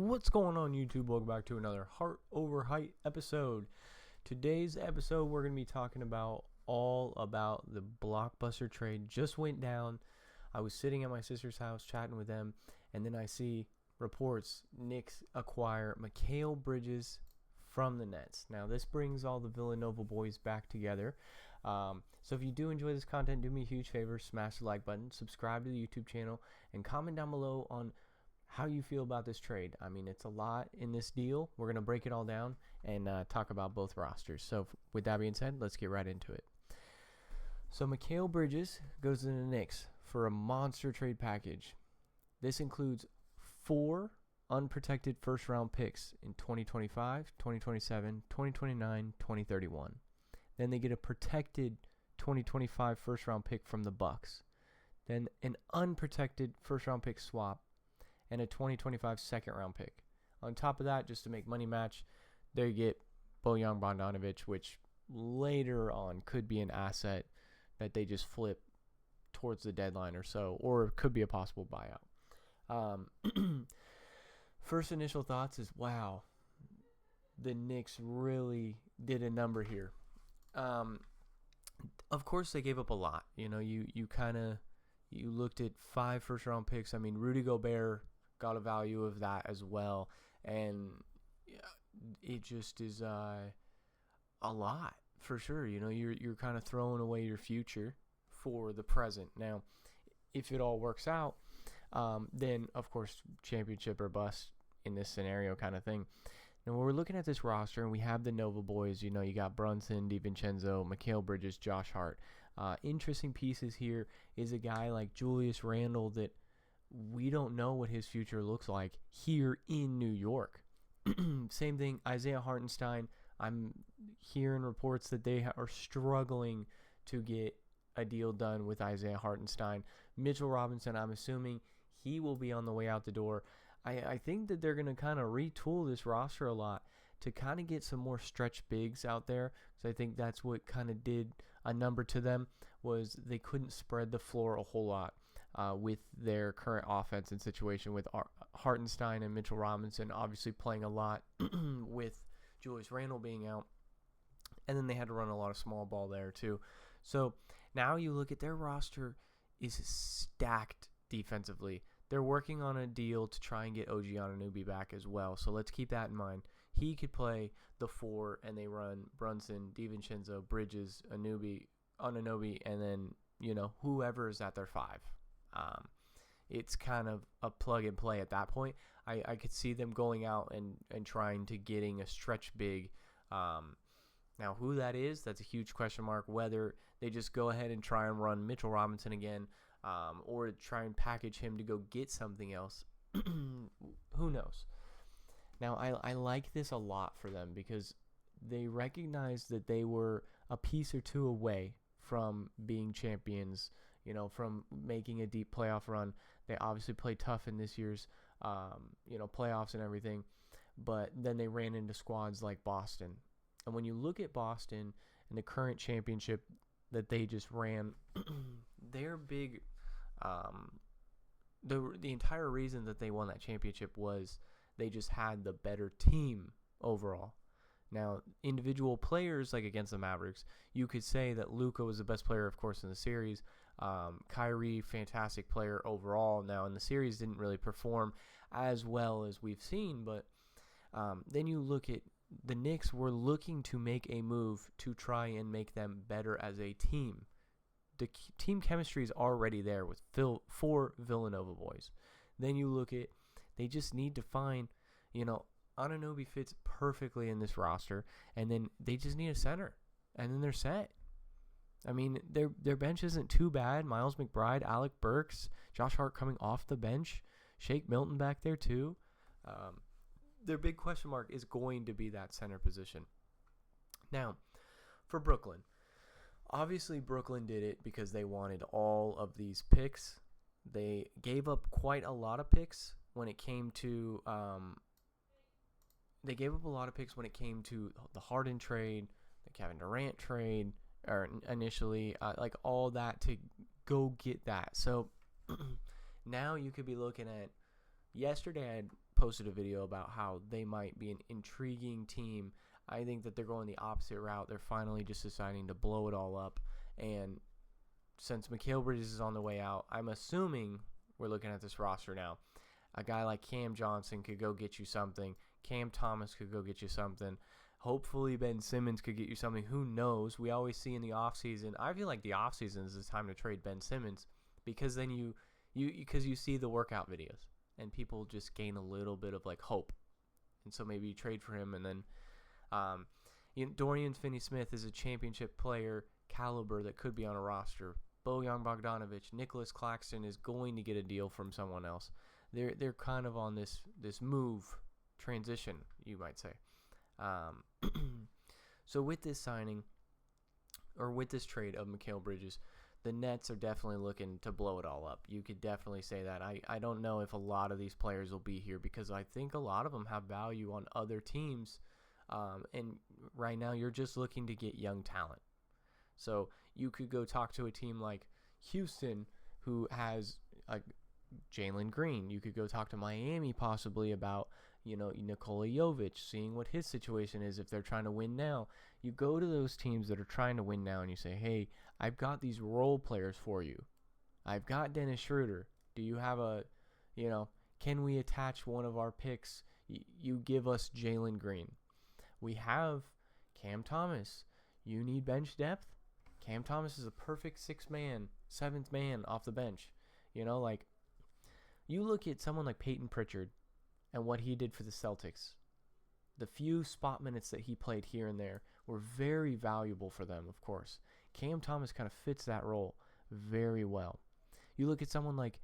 What's going on, YouTube? Welcome back to another Heart Over Height episode. Today's episode, we're going to be talking about all about the blockbuster trade. Just went down. I was sitting at my sister's house chatting with them, and then I see reports Knicks acquire Mikal Bridges from the Nets. Now, this brings all the Villanova boys back together. So if you do enjoy this content, do me a huge favor, smash the like button, subscribe to the YouTube channel, and comment down below on how you feel about this trade. I mean, it's a lot in this deal. We're going to break it all down and talk about both rosters. So with that being said, let's get right into it. So Mikal Bridges goes to the Knicks for a monster trade package. This includes 4 unprotected first-round picks in 2025, 2027, 2029, 2031. Then they get a protected 2025 first-round pick from the Bucks. Then an unprotected first-round pick swap and a 2025 second-round pick. On top of that, just to make money match, they get Bojan Bogdanovic, which later on could be an asset that they just flip towards the deadline or so, or it could be a possible buyout. First initial thoughts is, wow, the Knicks really did a number here. Of course, they gave up a lot. You know, you looked at 5 first-round picks. I mean, Rudy Gobert got a value of that as well, and it just is a lot for sure. You know, you're kind of throwing away your future for the present. Now, if it all works out, then of course championship or bust in this scenario kind of thing. Now, when we're looking at this roster and we have the Nova boys, you know, you got Brunson, DiVincenzo, Mikal Bridges, Josh Hart. Interesting pieces here is a guy like Julius Randle that we don't know what his future looks like here in New York. Same thing, Isaiah Hartenstein. I'm hearing reports that they are struggling to get a deal done with Isaiah Hartenstein. Mitchell Robinson, I'm assuming he will be on the way out the door. I think that they're going to kind of retool this roster a lot to kind of get some more stretch bigs out there. So I think that's what kind of did a number to them, was they couldn't spread the floor a whole lot with their current offense and situation with Hartenstein and Mitchell Robinson obviously playing a lot with Julius Randle being out. And then they had to run a lot of small ball there too. So now you look at their roster is stacked defensively. They're working on a deal to try and get OG Anunoby back as well. So let's keep that in mind. He could play the 4, and they run Brunson, DiVincenzo, Bridges, Anunoby, and then, you know, whoever is at their 5. It's kind of a plug and play at that point. I could see them going out and trying to getting a stretch big. Now, who that is, that's a huge question mark. Whether they just go ahead and try and run Mitchell Robinson again, or try and package him to go get something else. Who knows? Now, I like this a lot for them because they recognize that they were a piece or two away from being champions, you know, from making a deep playoff run. They obviously played tough in this year's, playoffs and everything, but then they ran into squads like Boston. And when you look at Boston and the current championship that they just ran, their big, the entire reason that they won that championship was they just had the better team overall. Now, individual players, like against the Mavericks, you could say that Luka was the best player, of course, in the series. Kyrie, fantastic player overall. Now, in the series, didn't really perform as well as we've seen, but then you look at the Knicks were looking to make a move to try and make them better as a team. The team chemistry is already there with 4 Villanova boys. Then you look at, they just need to find, you know, Anunoby fits perfectly in this roster, and then they just need a center, and then they're set. I mean, their bench isn't too bad. Miles McBride, Alec Burks, Josh Hart coming off the bench, Shake Milton back there too. Their big question mark is going to be that center position. Now, for Brooklyn, obviously Brooklyn did it because they wanted all of these picks. They gave up quite a lot of picks when it came to the Harden trade, the Kevin Durant trade, or initially, like all that to go get that. So now you could be looking at, yesterday I had posted a video about how they might be an intriguing team. I think that they're going the opposite route. They're finally just deciding to blow it all up. And since Mikal Bridges is on the way out, I'm assuming we're looking at this roster now. A guy like Cam Johnson could go get you something. Cam Thomas could go get you something. Hopefully Ben Simmons could get you something. Who knows? We always see in the offseason. I feel like the offseason is the time to trade Ben Simmons, because then you see the workout videos and people just gain a little bit of like hope. And so maybe you trade for him, and then Dorian Finney-Smith is a championship player caliber that could be on a roster. Bojan Bogdanovic, Nicholas Claxton is going to get a deal from someone else. They're kind of on this move transition, you might say. So with this signing, or with this trade of Mikal Bridges, the Nets are definitely looking to blow it all up. You could definitely say that. I don't know if a lot of these players will be here, because I think a lot of them have value on other teams. And right now you're just looking to get young talent. So you could go talk to a team like Houston, who has Jalen Green. You could go talk to Miami possibly about, Nikola Jovic, seeing what his situation is if they're trying to win now. You go to those teams that are trying to win now and you say, hey, I've got these role players for you. I've got Dennis Schroeder. Do you have can we attach one of our picks? You give us Jalen Green. We have Cam Thomas. You need bench depth? Cam Thomas is a perfect seventh man off the bench. You look at someone like Peyton Pritchard and what he did for the Celtics. The few spot minutes that he played here and there were very valuable for them, of course. Cam Thomas kind of fits that role very well. You look at someone like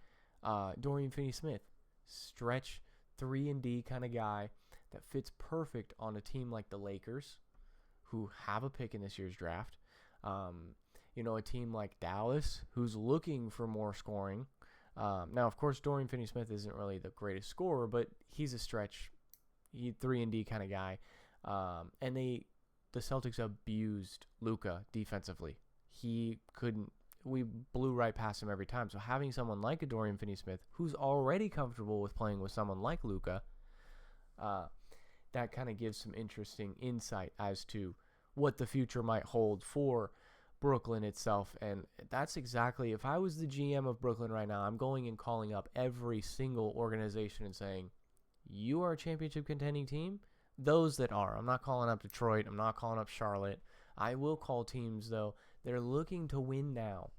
Dorian Finney-Smith, stretch 3-and-D kind of guy that fits perfect on a team like the Lakers, who have a pick in this year's draft. A team like Dallas, who's looking for more scoring. Now, of course, Dorian Finney-Smith isn't really the greatest scorer, but he's a stretch, 3-and-D kind of guy. And the Celtics abused Luka defensively. We blew right past him every time. So having someone like a Dorian Finney-Smith, who's already comfortable with playing with someone like Luka, that kind of gives some interesting insight as to what the future might hold for Brooklyn itself. And that's exactly, if I was the GM of Brooklyn right now, I'm going and calling up every single organization and saying, you are a championship contending team? Those that are. I'm not calling up Detroit. I'm not calling up Charlotte. I will call teams, though, that are looking to win now.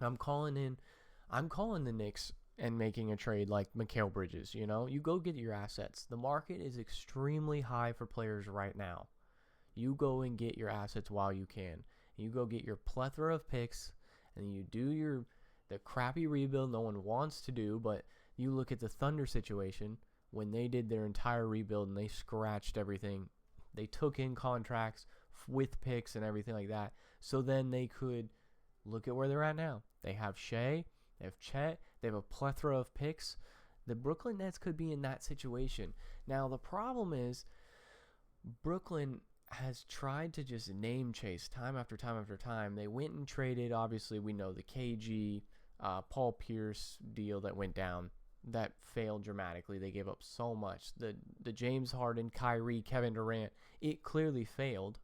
I'm calling the Knicks and making a trade like Mikal Bridges. You go get your assets. The market is extremely high for players right now. You go and get your assets while you can. You go get your plethora of picks, and you do the crappy rebuild no one wants to do. But you look at the Thunder situation when they did their entire rebuild and they scratched everything. They took in contracts with picks and everything like that. So then they could look at where they're at now. They have Shea, they have Chet, they have a plethora of picks. The Brooklyn Nets could be in that situation. Now the problem is Brooklyn has tried to just name chase time after time after time. They went and traded, obviously we know the KG, Paul Pierce deal that went down. That failed dramatically. They gave up so much. The James Harden, Kyrie, Kevin Durant, it clearly failed.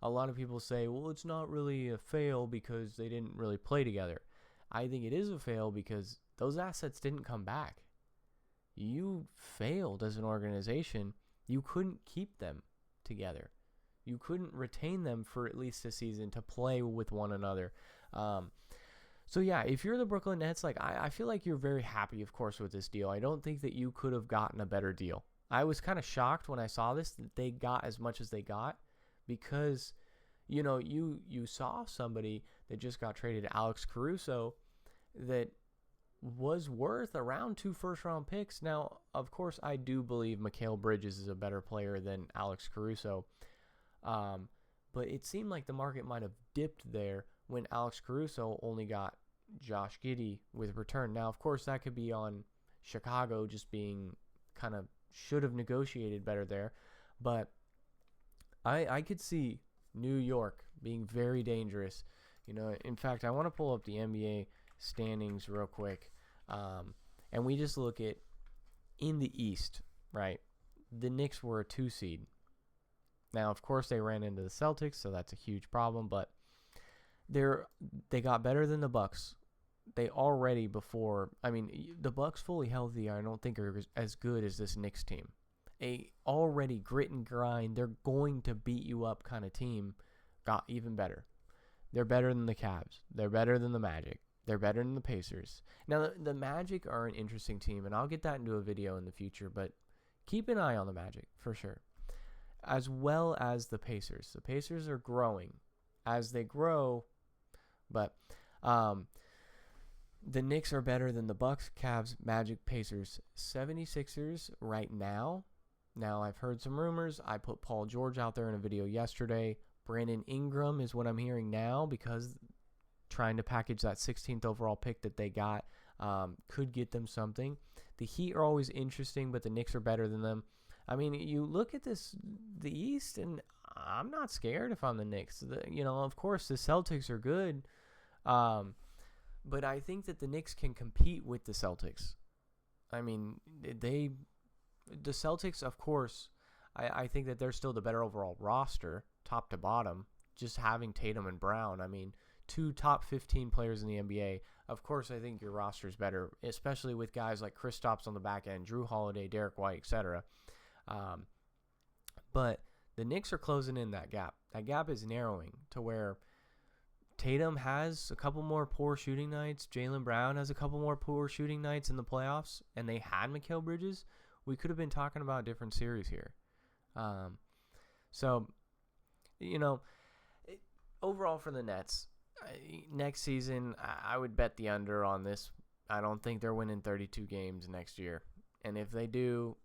A lot of people say, well, it's not really a fail because they didn't really play together. I think it is a fail because those assets didn't come back. You failed as an organization. You couldn't keep them together. You couldn't retain them for at least a season to play with one another. So yeah, if you're the Brooklyn Nets, I feel like you're very happy, of course, with this deal. I don't think that you could have gotten a better deal. I was kind of shocked when I saw this that they got as much as they got, because you saw somebody that just got traded, Alex Caruso, that was worth around 2 first-round picks. Now, of course, I do believe Mikal Bridges is a better player than Alex Caruso, but it seemed like the market might have dipped there when Alex Caruso only got Josh Giddey with return. Now, of course, that could be on Chicago just being kind of should have negotiated better there, but I could see New York being very dangerous. In fact, I want to pull up the NBA standings real quick, and we just look at in the East. right? The Knicks were a 2 seed. Now, of course, they ran into the Celtics, so that's a huge problem, but they got better than the Bucks. They already before, I mean, the Bucks fully healthy, I don't think are as good as this Knicks team. A already grit and grind, they're going to beat you up kind of team got even better. They're better than the Cavs. They're better than the Magic. They're better than the Pacers. Now, the Magic are an interesting team, and I'll get that into a video in the future, but keep an eye on the Magic for sure, as well as the Pacers. The Pacers are growing as they grow, but the Knicks are better than the Bucks, Cavs, Magic, Pacers, 76ers right now. Now, I've heard some rumors. I put Paul George out there in a video yesterday. Brandon Ingram is what I'm hearing now, because trying to package that 16th overall pick that they got could get them something. The Heat are always interesting, but the Knicks are better than them. I mean, you look at the East, and I'm not scared if I'm the Knicks. Of course, the Celtics are good, but I think that the Knicks can compete with the Celtics. I mean, the Celtics, of course, I think that they're still the better overall roster, top to bottom, just having Tatum and Brown. I mean, 2 top 15 players in the NBA. Of course, I think your roster is better, especially with guys like Kristaps on the back end, Drew Holiday, Derek White, etc. But the Knicks are closing in that gap. That gap is narrowing to where Tatum has a couple more poor shooting nights. Jaylen Brown has a couple more poor shooting nights in the playoffs, and they had Mikal Bridges. We could have been talking about a different series here. Overall for the Nets, next season, I would bet the under on this. I don't think they're winning 32 games next year. And if they do,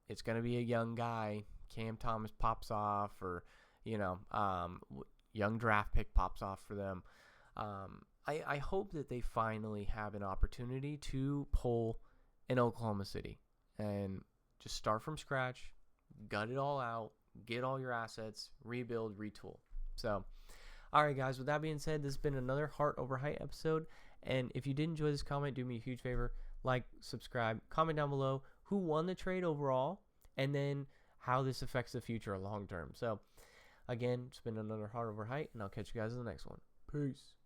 it's going to be a young guy. Cam Thomas pops off, or, young draft pick pops off for them. I hope that they finally have an opportunity to pull in Oklahoma City and just start from scratch, gut it all out, get all your assets, rebuild, retool. So, all right, guys, with that being said, this has been another Heart Over Height episode. And if you did enjoy this comment, do me a huge favor. Like, subscribe, comment down below who won the trade overall, and then how this affects the future long term. So, again, it's been another Heart Over Height, and I'll catch you guys in the next one. Peace.